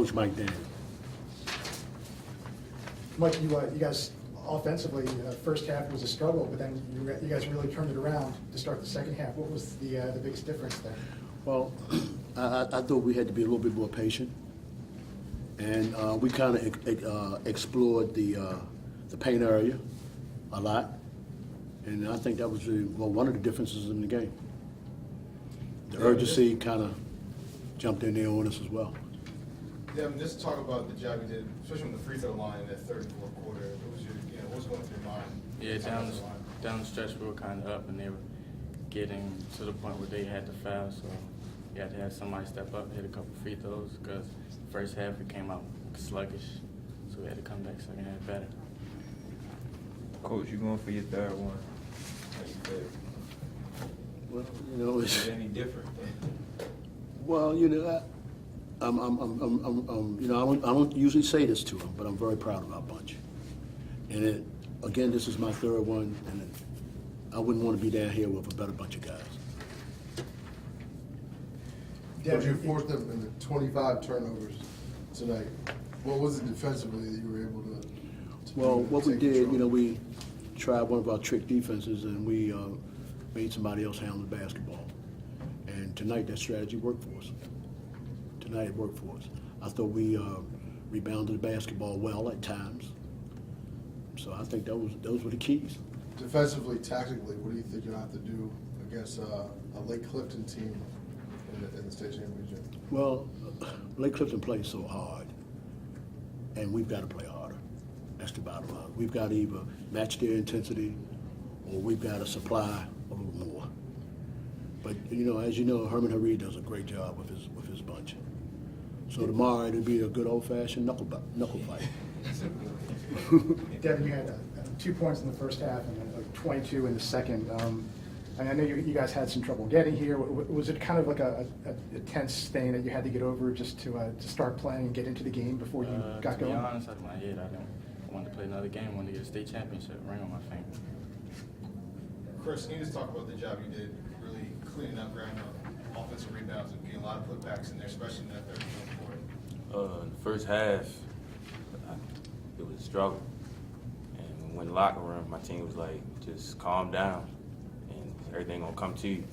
Coach Mike Daniel. Mike, you guys offensively, first half was a struggle, but then you guys really turned it around to start the second half. What was the biggest difference there? Well, I thought we had to be a little bit more patient, and we kind of explored the paint area a lot, and I think that was one of the differences in the game. The urgency kind of jumped in there on us as well. Yeah, just talk about the job you did, especially on the free throw line in that third and fourth quarter. What was going through your mind? Yeah, down the stretch we were kind of up, and they were getting to the point where they had to foul, so you had to have somebody step up, hit a couple free throws, because first half we came out sluggish, so we had to come back second half better. Coach, you going for your third one? How you feel? Well, you know, Is it any different? well, you know, I don't usually say this to them, but I'm very proud of our bunch. And again, this is my third one, and I wouldn't want to be down here with a better bunch of guys. Coach, you forced them into 25 turnovers tonight. What was it defensively that you were able to Well, do to what we take did, control? you know, we tried one of our trick defenses, and we made somebody else handle the basketball. And tonight, that strategy worked for us. Tonight, it worked for us. I thought we rebounded the basketball well at times. So I think those were the keys. Defensively, tactically, what do you think you'll have to do against a Lake Clifton team in the state championship? Well, Lake Clifton plays so hard, and we've got to play harder. That's the bottom line. We've got to either match their intensity, or we've got to supply a little more. But you know, as you know, Herman Hareed does a great job with his bunch. So tomorrow it'll be a good old-fashioned knuckle fight. Devin, you had 2 points in the first half and then like 22 in the second. And I know you guys had some trouble getting here. Was it kind of like a tense thing that you had to get over just to start playing and get into the game before you got going? To be honest, out of my head, I wanted to play another game. I wanted to get a state championship ring on my finger. Chris, can you just talk about the job you did, really cleaning up ground on offensive rebounds and getting a lot of putbacks in there, especially in that third and fourth quarter? In the first half, it was a struggle. And when we went in the locker room, my team was like, just calm down, and everything gonna come to you.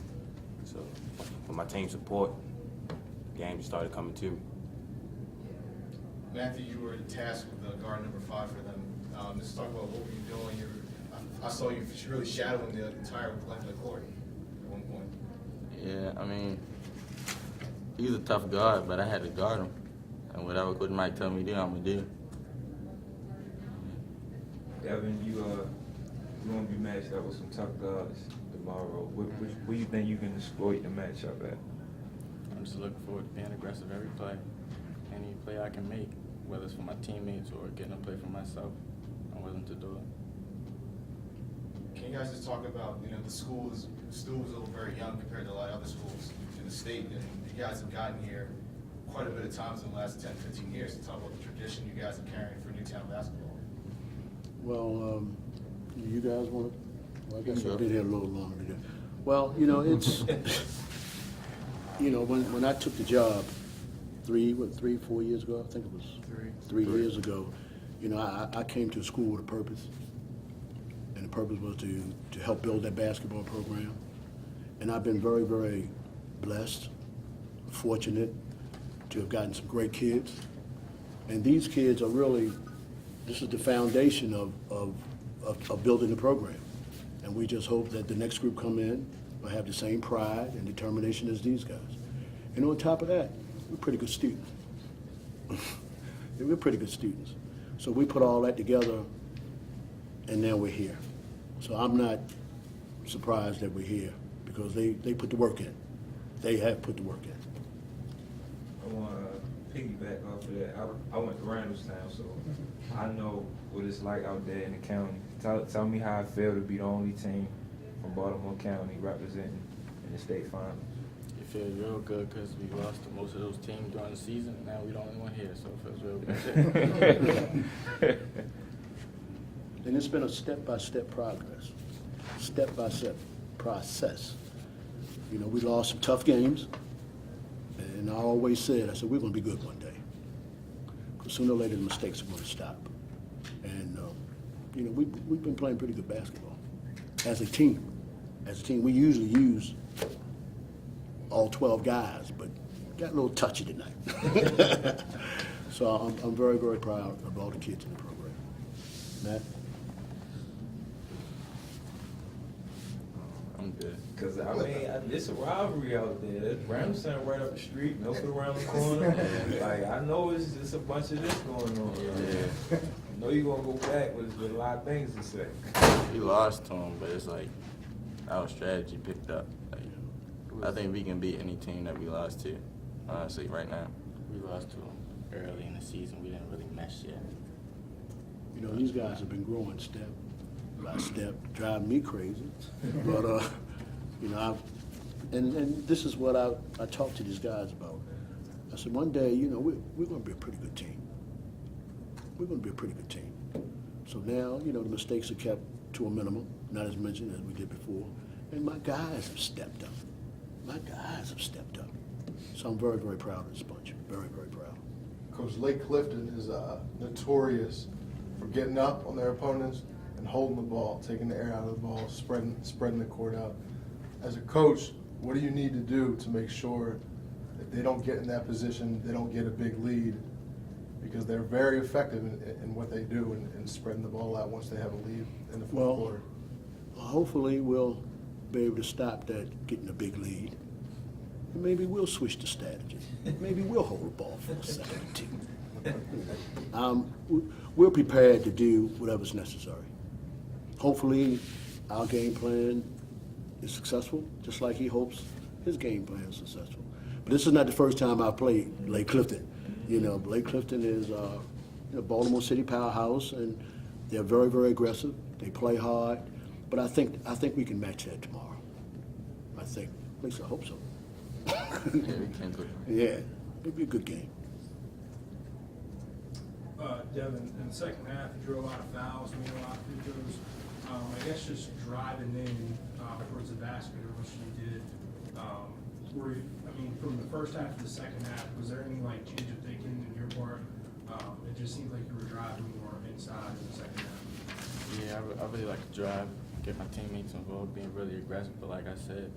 So with my team support, the game just started coming to me. Matthew, you were tasked with guard number 5 for them. Just talk about what were you doing. I saw you really shadowing the entire length of the court at one point. Yeah, I mean, he's a tough guard, but I had to guard him. And whatever Coach Mike tell me to do, I'm going to do. Devin, you gonna be matched up with some tough guards tomorrow. Where you think you can exploit the matchup at? I'm just looking forward to being aggressive every play. Any play I can make, whether it's for my teammates or getting a play for myself, I'm willing to do it. Can you guys just talk about, the school is still very young compared to a lot of other schools in the state, and you guys have gotten here quite a bit of times in the last 10, 15 years. To talk about the tradition you guys are carrying for Newtown basketball. Well, you guys want to? Well, I guess Sure. I've been here a little longer than that. Well, you know, it's when I took the job 4 years ago, I think it was 3 years ago. I came to school with a purpose, and the purpose was to help build that basketball program. And I've been very, very blessed, fortunate to have gotten some great kids. And these kids are really, this is the foundation of building the program. And we just hope that the next group come in will have the same pride and determination as these guys. And on top of that, we're pretty good students. We're pretty good students. So we put all that together, and now we're here. So I'm not surprised that we're here, because they put the work in. They have put the work in. I want to piggyback off of that. I went to Randallstown, so I know what it's like out there in the county. Tell me how I feel to be the only team from Baltimore County representing in the state finals. It feels real good because we lost to most of those teams during the season, and now we're the only one here, so it feels real good. And it's been a step-by-step progress, step-by-step process. We lost some tough games, and I always said, we're going to be good one day. sooner or later the mistakes are going to stop. And, you know, we've been playing pretty good basketball as a team. As a team, we usually use all 12 guys, but got a little touchy tonight. So I'm very, very proud of all the kids in the program. Matt? I'm good. Cause I mean, it's a rivalry out there. There's Ramson right up the street, Milford around the corner. Like I know it's just a bunch of this going on. Yeah. I know you're gonna go back with a lot of things to say. We lost to them, but it's like our strategy picked up. Like, I think we can beat any team that we lost to, honestly, right now. We lost to them early in the season. We didn't really mesh yet. You know, these guys have been growing step by step, driving me crazy. But, you know, and this is what I talked to these guys about. I said, one day, you know, we're going to be a pretty good team. We're going to be a pretty good team. So now, you know, the mistakes are kept to a minimum, not as mentioned as we did before. And my guys have stepped up. My guys have stepped up. So I'm very, very proud of this bunch. Very, very proud. Coach, Lake Clifton is notorious for getting up on their opponents and holding the ball, taking the air out of the ball, spreading the court out. As a coach, what do you need to do to make sure that they don't get in that position, they don't get a big lead? Because they're very effective in what they do in spreading the ball out once they have a lead in the fourth quarter. Hopefully we'll be able to stop that getting a big lead. And maybe we'll switch the strategy. Maybe we'll hold the ball for a second or two. We're prepared to do whatever's necessary. Hopefully our game plan is successful, just like he hopes his game plan is successful. But this is not the first time I've played Lake Clifton. You know, Lake Clifton is a Baltimore City powerhouse, and they're very, very aggressive. They play hard, but I think we can match that tomorrow. I think, at least I hope so. Yeah, we can do it. Yeah, it'll be a good game. Devin, in the second half, you drew a lot of fouls, made a lot of free throws. I guess just driving in towards the basket, or what you did. From the first half to the second half, was there any like change of thinking in your part? It just seemed like you were driving more inside in the second half. Yeah, I really like to drive, get my teammates involved, being really aggressive. But like I said,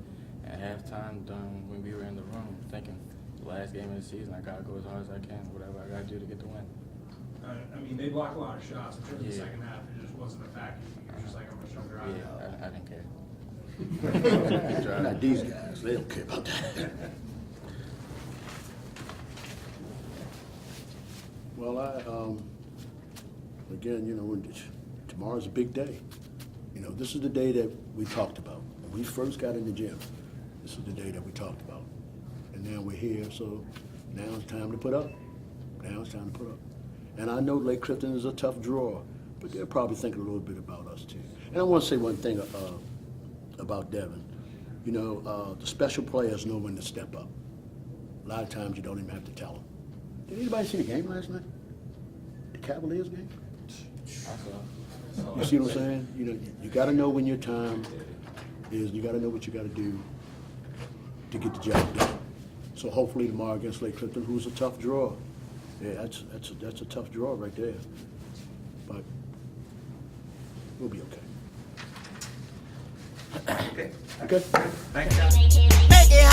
at halftime, when we were in the room, thinking the last game of the season, I gotta go as hard as I can, whatever I gotta do to get the win. They blocked a lot of shots. I'm sure in the Yeah. second half, it just wasn't a factor. You were just like, I'm just gonna drive. Yeah, I didn't care. Not these guys, they don't care about that. Well, again, you know, tomorrow's a big day. You know, this is the day that we talked about. When we first got in the gym, this is the day that we talked about. And now we're here, so now it's time to put up. Now it's time to put up. And I know Lake Clifton is a tough draw, but they're probably thinking a little bit about us too. And I want to say one thing about Devin. You know, the special players know when to step up. A lot of times you don't even have to tell them. Did anybody see the game last night? The Cavaliers game? You see what I'm saying? You know, you got to know when your time is. You got to know what you got to do to get the job done. So hopefully tomorrow against Lake Clifton, who's a tough draw. Yeah, that's a tough draw right there. But we'll be okay. Okay. Okay. Thank you. Make it